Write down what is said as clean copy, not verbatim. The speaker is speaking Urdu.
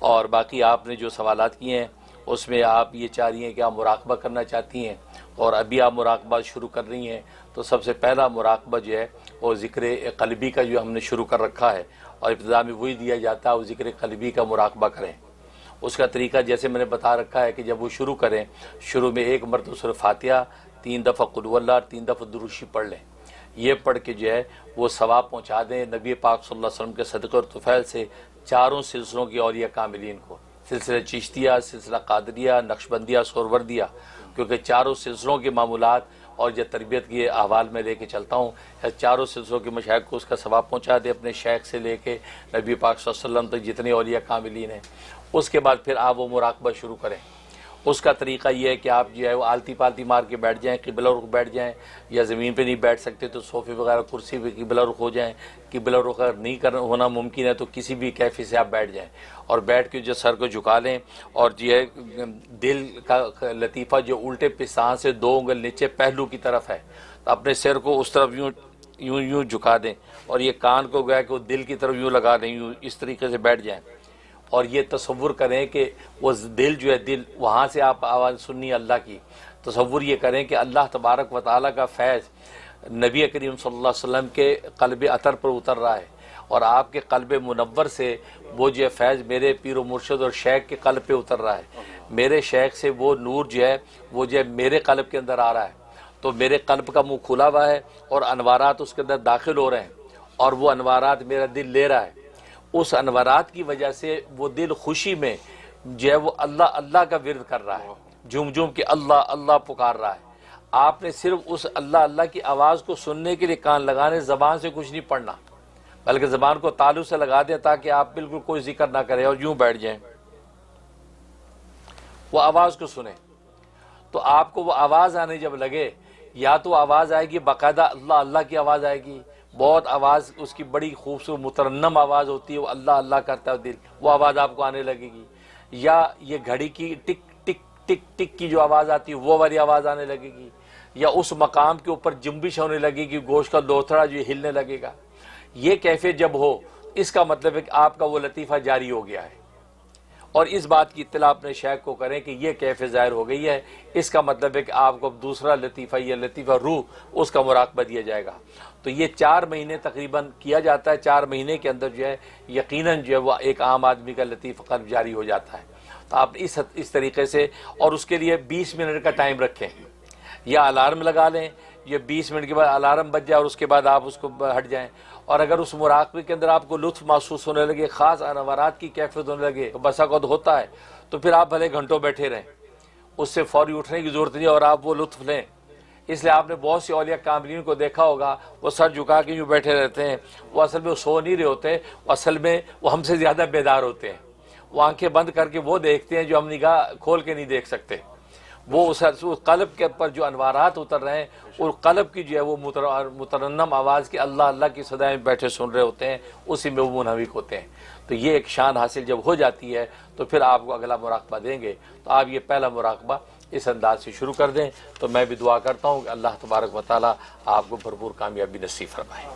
اور باقی آپ نے جو سوالات کیے ہیں اس میں آپ یہ چاہ رہی ہیں کہ آپ مراقبہ کرنا چاہتی ہیں اور ابھی آپ مراقبہ شروع کر رہی ہیں، تو سب سے پہلا مراقبہ جو ہے وہ ذکر قلبی کا جو ہم نے شروع کر رکھا ہے، اور ابتدا میں وہی دیا جاتا ہے، وہ ذکر قلبی کا مراقبہ کریں۔ اس کا طریقہ جیسے میں نے بتا رکھا ہے کہ جب وہ شروع کریں، شروع میں ایک مرتبہ سورہ فاتحہ، 3 دفعہ قل هو اللہ اور 3 دفعہ درود شریف پڑھ لیں۔ یہ پڑھ کے جو ہے وہ ثواب پہنچا دیں نبی پاک صلی اللہ علیہ وسلم کے صدقے اور طفیل سے چاروں سلسلوں کی اولیاء کاملین کو، سلسلہ چشتیہ، سلسلہ قادریہ، نقشبندیہ، سہروردیہ، کیونکہ چاروں سلسلوں کے معمولات اور جو تربیت کے احوال میں لے کے چلتا ہوں، چاروں سلسلوں کے مشائخ کو اس کا ثواب پہنچا دے، اپنے شیخ سے لے کے نبی پاک صلی اللہ علیہ وسلم تک جتنے اولیاء کاملین ہیں۔ اس کے بعد پھر آپ وہ مراقبہ شروع کریں۔ اس کا طریقہ یہ ہے کہ آپ جو ہے وہ آلتی پالتی مار کے بیٹھ جائیں، قبلہ رخ بیٹھ جائیں، یا زمین پہ نہیں بیٹھ سکتے تو صوفے وغیرہ کرسی پہ قبلہ رخ ہو جائیں۔ قبلہ رخ اگر نہیں ہونا ممکن ہے تو کسی بھی کیفیت سے آپ بیٹھ جائیں، اور بیٹھ کے جو سر کو جھکا لیں، اور جو ہے دل کا لطیفہ جو الٹے پستان سے 2 انگل نیچے پہلو کی طرف ہے، تو اپنے سر کو اس طرف یوں جھکا دیں، اور یہ کان کو گیا کہ وہ دل کی طرف یوں لگا دیں، یوں اس طریقے سے بیٹھ جائیں، اور یہ تصور کریں کہ وہ دل جو ہے دل وہاں سے آپ آواز سننی اللہ کی، تصور یہ کریں کہ اللہ تبارک و تعالیٰ کا فیض نبی کریم صلی اللہ علیہ وسلم کے قلب اطہر پر اتر رہا ہے، اور آپ کے قلب منور سے وہ جو ہے فیض میرے پیر و مرشد اور شیخ کے قلب پہ اتر رہا ہے، میرے شیخ سے وہ نور جو ہے میرے قلب کے اندر آ رہا ہے، تو میرے قلب کا منہ کھلا ہوا ہے اور انوارات اس کے اندر داخل ہو رہے ہیں، اور وہ انوارات میرا دل لے رہا ہے۔ اس انوارات کی وجہ سے وہ دل خوشی میں جو ہے وہ اللہ اللہ کا ورد کر رہا ہے، جھوم جھوم کے اللہ اللہ پکار رہا ہے۔ آپ نے صرف اس اللہ اللہ کی آواز کو سننے کے لیے کان لگانے، زبان سے کچھ نہیں پڑھنا، بلکہ زبان کو تالو سے لگا دیں تاکہ آپ بالکل کوئی ذکر نہ کریں اور یوں بیٹھ جائیں، وہ آواز کو سنیں۔ تو آپ کو وہ آواز آنے جب لگے، یا تو آواز آئے گی باقاعدہ اللہ اللہ کی آواز آئے گی، بہت آواز اس کی بڑی خوبصورت مترنم آواز ہوتی ہے، وہ اللہ اللہ کرتا ہے دل، وہ آواز آپ کو آنے لگے گی، یا یہ گھڑی کی ٹک ٹک ٹک ٹک کی جو آواز آتی ہے وہ والی آواز آنے لگے گی، یا اس مقام کے اوپر جنبش ہونے لگے گی، گوشت کا لوتھڑا جو ہلنے لگے گا۔ یہ کیفیت جب ہو، اس کا مطلب ہے کہ آپ کا وہ لطیفہ جاری ہو گیا ہے، اور اس بات کی اطلاع اپنے شیخ کو کریں کہ یہ کیفیت ظاہر ہو گئی ہے، اس کا مطلب ہے کہ آپ کو دوسرا لطیفہ، یہ لطیفہ روح، اس کا مراقبہ دیا جائے گا۔ تو یہ 4 مہینے تقریباً کیا جاتا ہے، 4 مہینے کے اندر جو ہے یقیناً جو ہے وہ ایک عام آدمی کا لطیفہ قلب جاری ہو جاتا ہے۔ تو آپ اس طریقے سے، اور اس کے لیے 20 منٹ کا ٹائم رکھیں، یا الارم لگا لیں، یہ 20 منٹ کے بعد الارم بج جائے اور اس کے بعد آپ اس کو ہٹ جائیں۔ اور اگر اس مراقبے کے اندر آپ کو لطف محسوس ہونے لگے، خاص انوارات کی کیفیت ہونے لگے، بسا اوقات ہوتا ہے، تو پھر آپ بھلے گھنٹوں بیٹھے رہیں، اس سے فوری اٹھنے کی ضرورت نہیں، اور آپ وہ لطف لیں۔ اس لیے آپ نے بہت سی اولیاء کاملین کو دیکھا ہوگا، وہ سر جھکا کے یوں بیٹھے رہتے ہیں، وہ اصل میں سو نہیں رہے ہوتے، وہ اصل میں وہ ہم سے زیادہ بیدار ہوتے ہیں، وہ آنکھیں بند کر کے وہ دیکھتے ہیں جو ہم نگاہ کھول کے نہیں دیکھ سکتے۔ وہ اس قلب کے اوپر جو انوارات اتر رہے ہیں، اور قلب کی جو ہے وہ مترنم آواز کی اللہ اللہ کی صدائیں بیٹھے سن رہے ہوتے ہیں، اسی میں وہ منہمک ہوتے ہیں۔ تو یہ ایک شان حاصل جب ہو جاتی ہے تو پھر آپ کو اگلا مراقبہ دیں گے، تو آپ یہ پہلا مراقبہ اس انداز سے شروع کر دیں۔ تو میں بھی دعا کرتا ہوں کہ اللہ تبارک و تعالیٰ آپ کو بھرپور کامیابی نصیب فرمائے۔